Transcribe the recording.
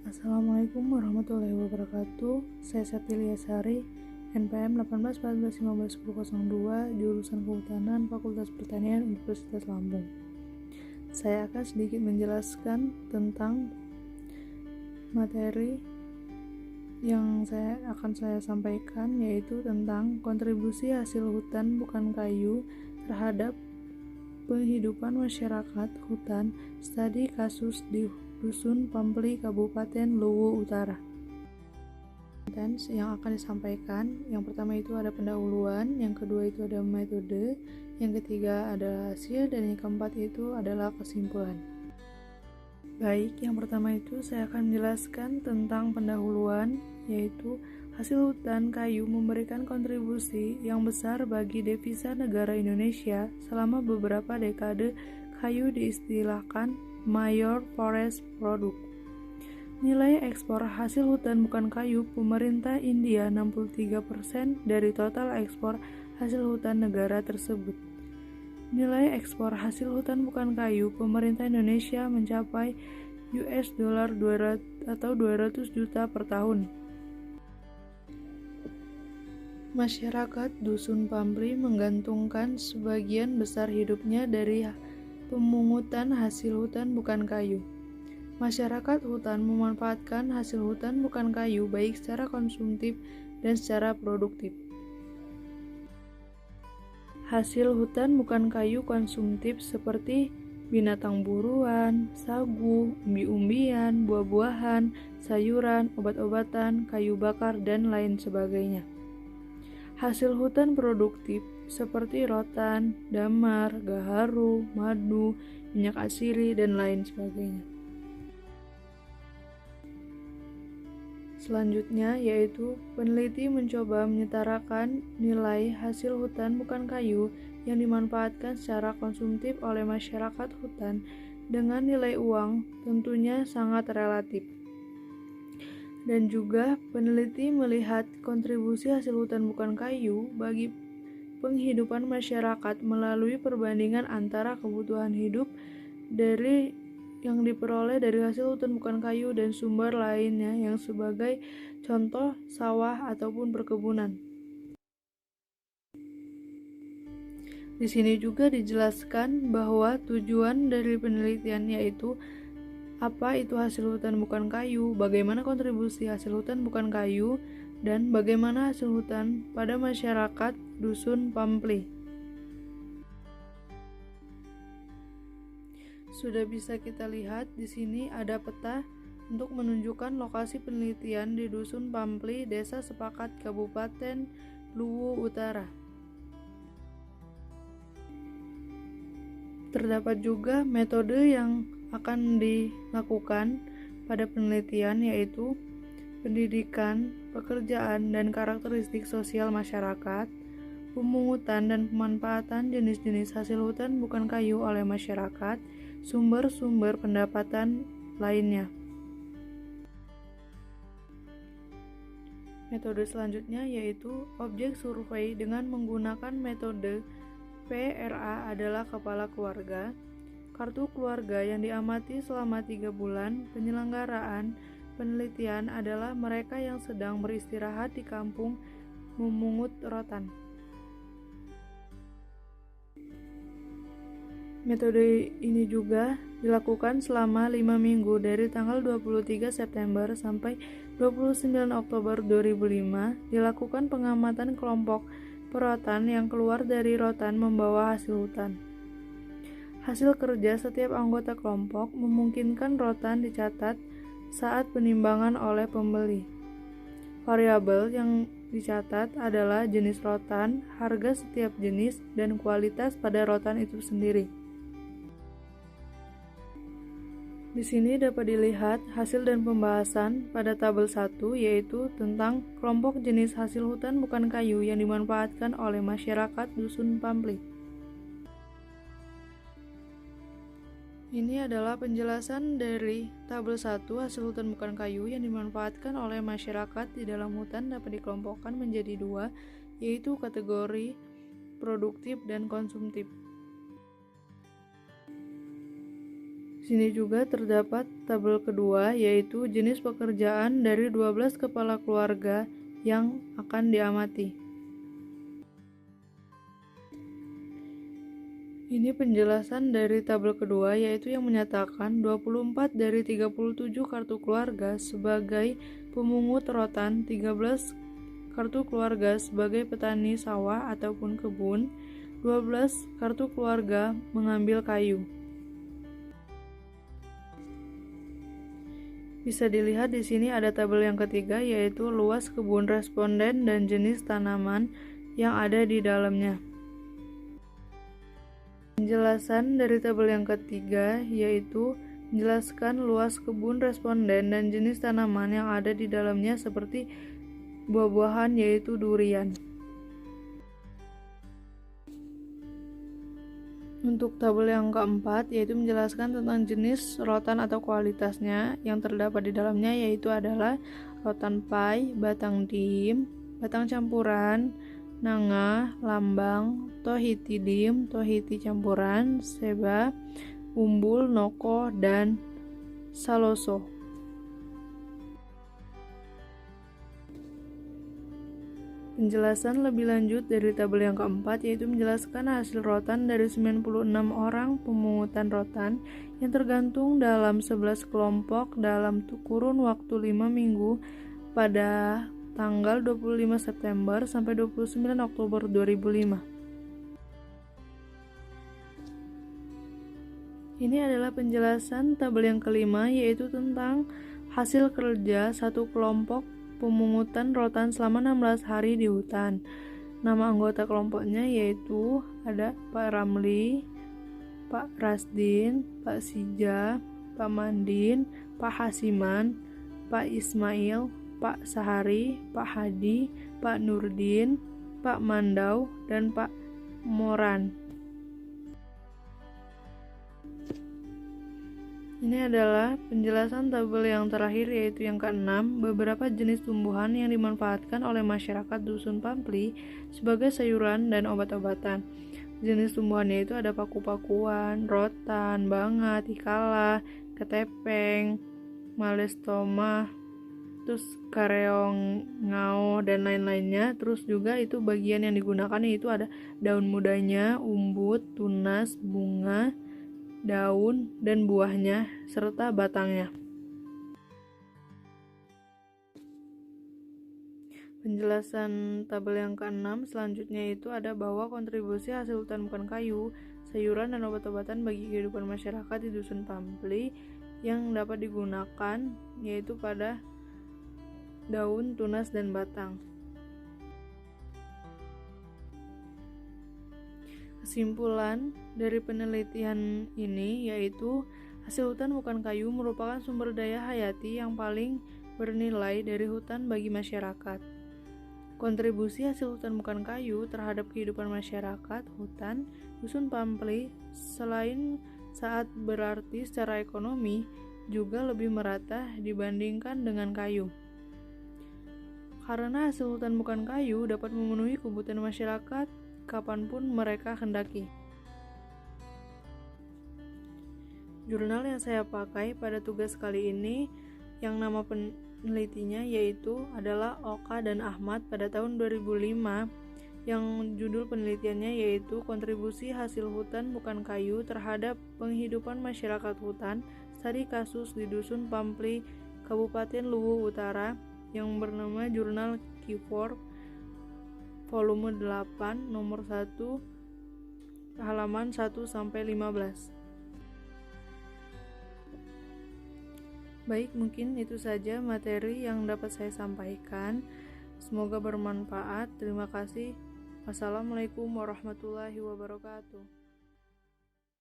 Assalamualaikum warahmatullahi wabarakatuh. Saya Septilia Sari, NPM 1814151002, jurusan Kehutanan, Fakultas Pertanian, Universitas Lampung. Saya akan sedikit menjelaskan tentang materi yang saya sampaikan, yaitu tentang kontribusi hasil hutan bukan kayu terhadap penghidupan masyarakat hutan, studi kasus di Dusun Pampli, Kabupaten Luwu Utara. Yang akan disampaikan, yang pertama itu ada pendahuluan, yang kedua itu ada metode, yang ketiga ada hasil, dan yang keempat itu adalah kesimpulan. Baik, yang pertama itu saya akan menjelaskan tentang pendahuluan, yaitu hasil hutan kayu memberikan kontribusi yang besar bagi devisa negara Indonesia selama beberapa dekade. Kayu diistilahkan Major Forest Product. Nilai ekspor hasil hutan bukan kayu pemerintah India 63% dari total ekspor hasil hutan negara tersebut. Nilai ekspor hasil hutan bukan kayu pemerintah Indonesia mencapai $200 juta per tahun. Masyarakat Dusun Pampli menggantungkan sebagian besar hidupnya dari pemungutan hasil hutan bukan kayu. Masyarakat hutan memanfaatkan hasil hutan bukan kayu baik secara konsumtif dan secara produktif. Hasil hutan bukan kayu konsumtif seperti binatang buruan, sagu, umbi-umbian, buah-buahan, sayuran, obat-obatan, kayu bakar, dan lain sebagainya. Hasil hutan produktif seperti rotan, damar, gaharu, madu, minyak asiri, dan lain sebagainya. Selanjutnya yaitu peneliti mencoba menyetarakan nilai hasil hutan bukan kayu yang dimanfaatkan secara konsumtif oleh masyarakat hutan dengan nilai uang tentunya sangat relatif. Dan juga peneliti melihat kontribusi hasil hutan bukan kayu bagi penghidupan masyarakat melalui perbandingan antara kebutuhan hidup yang diperoleh dari hasil hutan bukan kayu dan sumber lainnya yang sebagai contoh sawah ataupun perkebunan. Di sini juga dijelaskan bahwa tujuan dari penelitian yaitu apa itu hasil hutan bukan kayu, bagaimana kontribusi hasil hutan bukan kayu, dan bagaimana hasil hutan pada masyarakat Dusun Pampli. Sudah bisa kita lihat di sini ada peta untuk menunjukkan lokasi penelitian di Dusun Pampli, Desa Sepakat, Kabupaten Luwu Utara. Terdapat juga metode yang akan dilakukan pada penelitian, yaitu pendidikan, pekerjaan, dan karakteristik sosial masyarakat, pemungutan dan pemanfaatan jenis-jenis hasil hutan bukan kayu oleh masyarakat, sumber-sumber pendapatan lainnya. Metode selanjutnya yaitu objek survei dengan menggunakan metode PRA adalah kepala keluarga, kartu keluarga yang diamati selama 3 bulan. Penyelenggaraan penelitian adalah mereka yang sedang beristirahat di kampung memungut rotan. Metode ini juga dilakukan selama 5 minggu dari tanggal 23 September sampai 29 Oktober 2005. Dilakukan pengamatan kelompok perotan yang keluar dari rotan membawa hasil hutan. Hasil kerja setiap anggota kelompok memungkinkan rotan dicatat saat penimbangan oleh pembeli. Variabel yang dicatat adalah jenis rotan, harga setiap jenis, dan kualitas pada rotan itu sendiri. Di sini dapat dilihat hasil dan pembahasan pada tabel 1, yaitu tentang kelompok jenis hasil hutan bukan kayu yang dimanfaatkan oleh masyarakat Dusun Pampli. Ini adalah penjelasan dari tabel 1 hasil hutan bukan kayu yang dimanfaatkan oleh masyarakat di dalam hutan dapat dikelompokkan menjadi 2, yaitu kategori produktif dan konsumtif. Di sini juga terdapat tabel kedua, yaitu jenis pekerjaan dari 12 kepala keluarga yang akan diamati. Ini penjelasan dari tabel kedua, yaitu yang menyatakan 24 dari 37 kartu keluarga sebagai pemungut rotan, 13 kartu keluarga sebagai petani sawah ataupun kebun, 12 kartu keluarga mengambil kayu. Bisa dilihat di sini ada tabel yang ketiga, yaitu luas kebun responden dan jenis tanaman yang ada di dalamnya. Penjelasan dari tabel yang ketiga yaitu menjelaskan luas kebun responden dan jenis tanaman yang ada di dalamnya seperti buah-buahan yaitu durian. Untuk tabel yang keempat yaitu menjelaskan tentang jenis rotan atau kualitasnya yang terdapat di dalamnya, yaitu adalah rotan pai, batang dim, batang campuran, nanga, lambang, tohiti dim, tohiti campuran, seba, umbul, noko, dan saloso. Penjelasan lebih lanjut dari tabel yang keempat yaitu menjelaskan hasil rotan dari 96 orang pemungutan rotan yang tergantung dalam 11 kelompok dalam kurun waktu 5 minggu pada tanggal 25 September sampai 29 Oktober 2005. Ini adalah penjelasan tabel yang kelima, yaitu tentang hasil kerja satu kelompok pemungutan rotan selama 16 hari di hutan. Nama anggota kelompoknya yaitu ada Pak Ramli, Pak Rasdin, Pak Sija, Pak Mandin, Pak Hasiman, Pak Ismail, Pak Sahari, Pak Hadi, Pak Nurdin, Pak Mandau, dan Pak Moran. Ini adalah penjelasan tabel yang terakhir, yaitu yang keenam, beberapa jenis tumbuhan yang dimanfaatkan oleh masyarakat Dusun Pampli sebagai sayuran dan obat-obatan. Jenis tumbuhannya itu ada paku-pakuan, rotan, banga, tikala, ketepeng, malestoma, terus kareong, ngao, dan lain-lainnya. Terus juga itu bagian yang digunakan yaitu ada daun mudanya, umbut, tunas, bunga, daun dan buahnya, serta batangnya. Penjelasan tabel yang keenam selanjutnya itu ada bahwa kontribusi hasil hutan bukan kayu, sayuran dan obat-obatan bagi kehidupan masyarakat di Dusun Pampli yang dapat digunakan yaitu pada daun, tunas, dan batang. Kesimpulan dari penelitian ini yaitu hasil hutan bukan kayu merupakan sumber daya hayati yang paling bernilai dari hutan bagi masyarakat. Kontribusi hasil hutan bukan kayu terhadap kehidupan masyarakat hutan Dusun Pampli selain saat berarti secara ekonomi juga lebih merata dibandingkan dengan kayu. Karena hasil hutan bukan kayu dapat memenuhi kebutuhan masyarakat kapanpun mereka hendaki. Jurnal yang saya pakai pada tugas kali ini yang nama penelitinya yaitu adalah Oka dan Ahmad pada tahun 2005, yang judul penelitiannya yaitu kontribusi hasil hutan bukan kayu terhadap penghidupan masyarakat hutan, studi kasus di Dusun Pampli, Kabupaten Luwu Utara, yang bernama Jurnal Q4 volume 8 nomor 1 halaman 1-15. Baik, mungkin itu saja materi yang dapat saya sampaikan. Semoga bermanfaat. Terima kasih. Wassalamualaikum warahmatullahi wabarakatuh.